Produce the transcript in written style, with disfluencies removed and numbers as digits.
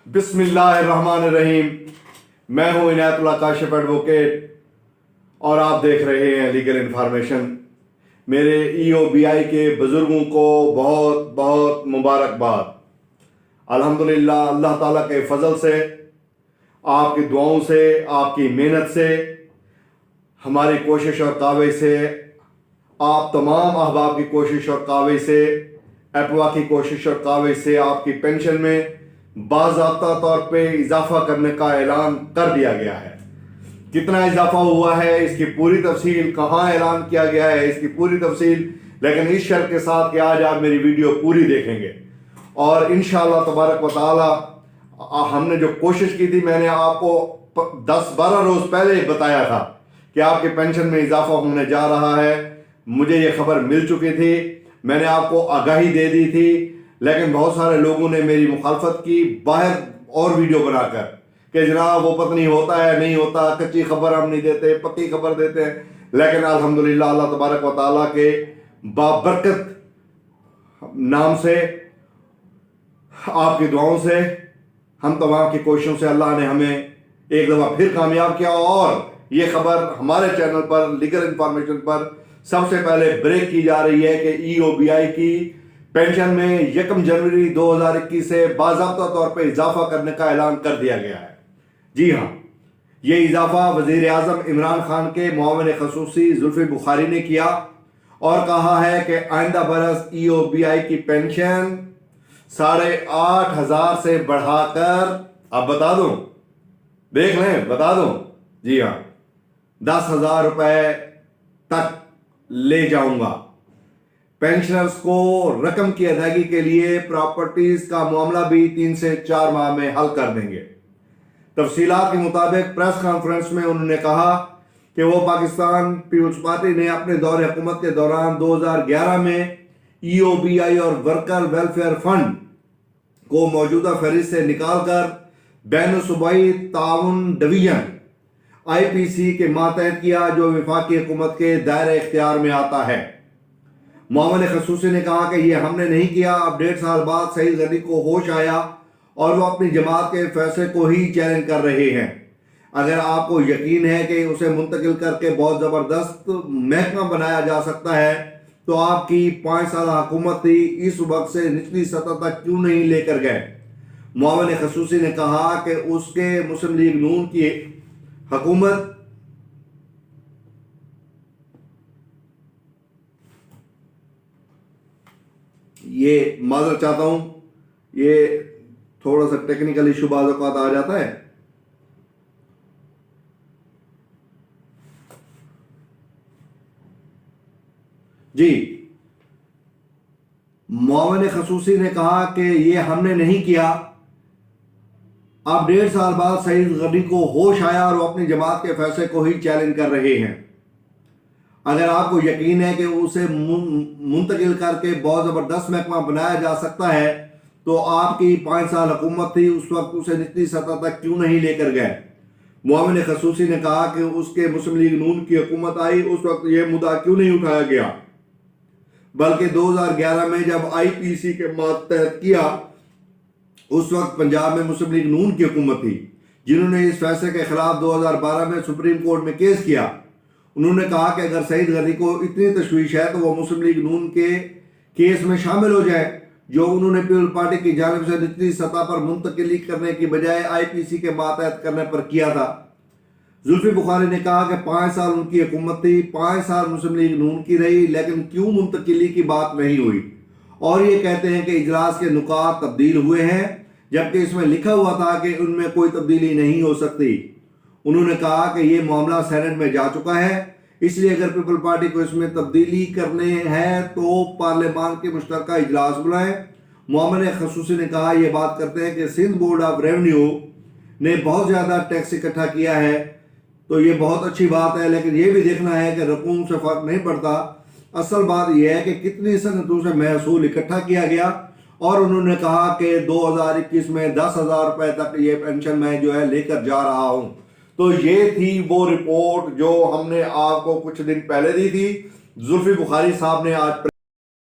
بسم اللہ الرحمن الرحیم. میں ہوں عنایت اللہ کاشف ایڈوکیٹ اور آپ دیکھ رہے ہیں لیگل انفارمیشن. میرے EOBI کے بزرگوں کو بہت بہت مبارکباد. الحمدللہ اللہ تعالیٰ کے فضل سے، آپ کی دعاؤں سے، آپ کی محنت سے، ہماری کوشش اور کاوش سے، آپ تمام احباب کی کوشش اور کاوش سے، ایپوا کی کوشش اور کاوش سے آپ کی پینشن میں باضابطہ طور پہ اضافہ کرنے کا اعلان کر دیا گیا ہے. کتنا اضافہ ہوا ہے، اس کی پوری تفصیل، کہاں اعلان کیا گیا ہے، اس کی پوری تفصیل، لیکن اس شرط کے ساتھ کہ آج آپ میری ویڈیو پوری دیکھیں گے. اور انشاءاللہ تبارک و تعالی ہم نے جو کوشش کی تھی، میں نے آپ کو 10-12 روز پہلے بتایا تھا کہ آپ کے پینشن میں اضافہ ہونے جا رہا ہے. مجھے یہ خبر مل چکی تھی، میں نے آپ کو آگاہی دے دی تھی، لیکن بہت سارے لوگوں نے میری مخالفت کی باہر اور ویڈیو بنا کر کہ جناب وہ پتہ نہیں ہوتا ہے نہیں ہوتا، کچی خبر ہم نہیں دیتے، پکی خبر دیتے ہیں. لیکن الحمدللہ اللہ تبارک و تعالیٰ کے بابرکت نام سے، آپ کی دعاؤں سے، ہم تمام کی کوششوں سے اللہ نے ہمیں ایک دفعہ پھر کامیاب کیا. اور یہ خبر ہمارے چینل پر لیگل انفارمیشن پر سب سے پہلے بریک کی جا رہی ہے کہ EOBI کی پینشن میں 1 جنوری 2021 سے باضابطہ طور پہ اضافہ کرنے کا اعلان کر دیا گیا ہے. جی ہاں، یہ اضافہ وزیر اعظم عمران خان کے معاون خصوصی زلفی بخاری نے کیا اور کہا ہے کہ آئندہ برس EOBI کی پینشن 8,500 سے بڑھا کر، اب بتا دوں، دیکھ لیں بتا دوں، جی ہاں، 10,000 روپے تک لے جاؤں گا. پینشنرز کو رقم کی ادائیگی کے لیے پراپرٹیز کا معاملہ بھی 3 سے 4 ماہ میں حل کر دیں گے. تفصیلات کے مطابق پریس کانفرنس میں انہوں نے کہا کہ وہ پاکستان پیپلز پارٹی نے اپنے دور حکومت کے دوران 2011 میں EOBI اور ورکر ویلفیئر فنڈ کو موجودہ فہرست سے نکال کر بین الصوبائی تعاون ڈویژن IPC کے ماتحت کیا، جو وفاقی حکومت کے دائرہ اختیار میں آتا ہے. معاون خصوصی نے کہا کہ یہ ہم نے نہیں کیا. اب 1.5 سال بعد سعید غنی کو ہوش آیا اور وہ اپنی جماعت کے فیصلے کو ہی چیلنج کر رہے ہیں. اگر آپ کو یقین ہے کہ اسے منتقل کر کے بہت زبردست محکمہ بنایا جا سکتا ہے تو آپ کی 5 سالہ حکومت تھی، اس وقت سے نچلی سطح تک کیوں نہیں لے کر گئے؟ معاون خصوصی نے کہا کہ اس کے مسلم لیگ نون کی حکومت یہ معذرت چاہتا ہوں، یہ تھوڑا سا ٹیکنیکل ایشو بعض اوقات آ جاتا ہے. جی، معاون خصوصی نے کہا کہ یہ ہم نے نہیں کیا. اب 1.5 سال بعد سعید غنی کو ہوش آیا اور وہ اپنی جماعت کے فیصلے کو ہی چیلنج کر رہے ہیں. اگر آپ کو یقین ہے کہ اسے منتقل کر کے بہت زبردست محکمہ بنایا جا سکتا ہے تو آپ کی 5 سال حکومت تھی، اس وقت اسے نچلی سطح تک کیوں نہیں لے کر گئے؟ معاون خصوصی نے کہا کہ اس کے مسلم لیگ نون کی حکومت آئی، اس وقت یہ مدعا کیوں نہیں اٹھایا گیا؟ بلکہ 2011 میں جب IPC کے ماتحت کیا، اس وقت پنجاب میں مسلم لیگ نون کی حکومت تھی، جنہوں نے اس فیصلے کے خلاف 2012 میں سپریم کورٹ میں کیس کیا. انہوں نے کہا کہ اگر سعید غنی کو اتنی تشویش ہے تو وہ مسلم لیگ نون کے کیس میں شامل ہو جائے، جو انہوں نے پیپل پارٹی کی جانب سے نچلی سطح پر منتقلی کرنے کی بجائے IPC کے ماتحت کرنے پر کیا تھا. زلفی بخاری نے کہا کہ 5 سال ان کی حکومت تھی، 5 سال مسلم لیگ نون کی رہی، لیکن کیوں منتقلی کی بات نہیں ہوئی؟ اور یہ کہتے ہیں کہ اجلاس کے نکات تبدیل ہوئے ہیں، جبکہ اس میں لکھا ہوا تھا کہ ان میں کوئی تبدیلی نہیں ہو سکتی. انہوں نے کہا کہ یہ معاملہ سینٹ میں جا چکا ہے، اس لیے اگر پیپل پارٹی کو اس میں تبدیلی کرنے ہے تو پارلیمان کے مشترکہ اجلاس بلائیں. معاون خصوصی نے کہا یہ بات کرتے ہیں کہ سندھ بورڈ آف ریونیو نے بہت زیادہ ٹیکس اکٹھا کیا ہے تو یہ بہت اچھی بات ہے، لیکن یہ بھی دیکھنا ہے کہ رقوم سے فرق نہیں پڑتا. اصل بات یہ ہے کہ کتنی صنعتوں سے محصول اکٹھا کیا گیا. اور انہوں نے کہا کہ 2021 میں 10,000 روپے تک یہ پینشن میں جو ہے لے کر جا رہا ہوں. تو یہ تھی وہ رپورٹ جو ہم نے آپ کو کچھ دن پہلے دی تھی. زلفی بخاری صاحب نے آج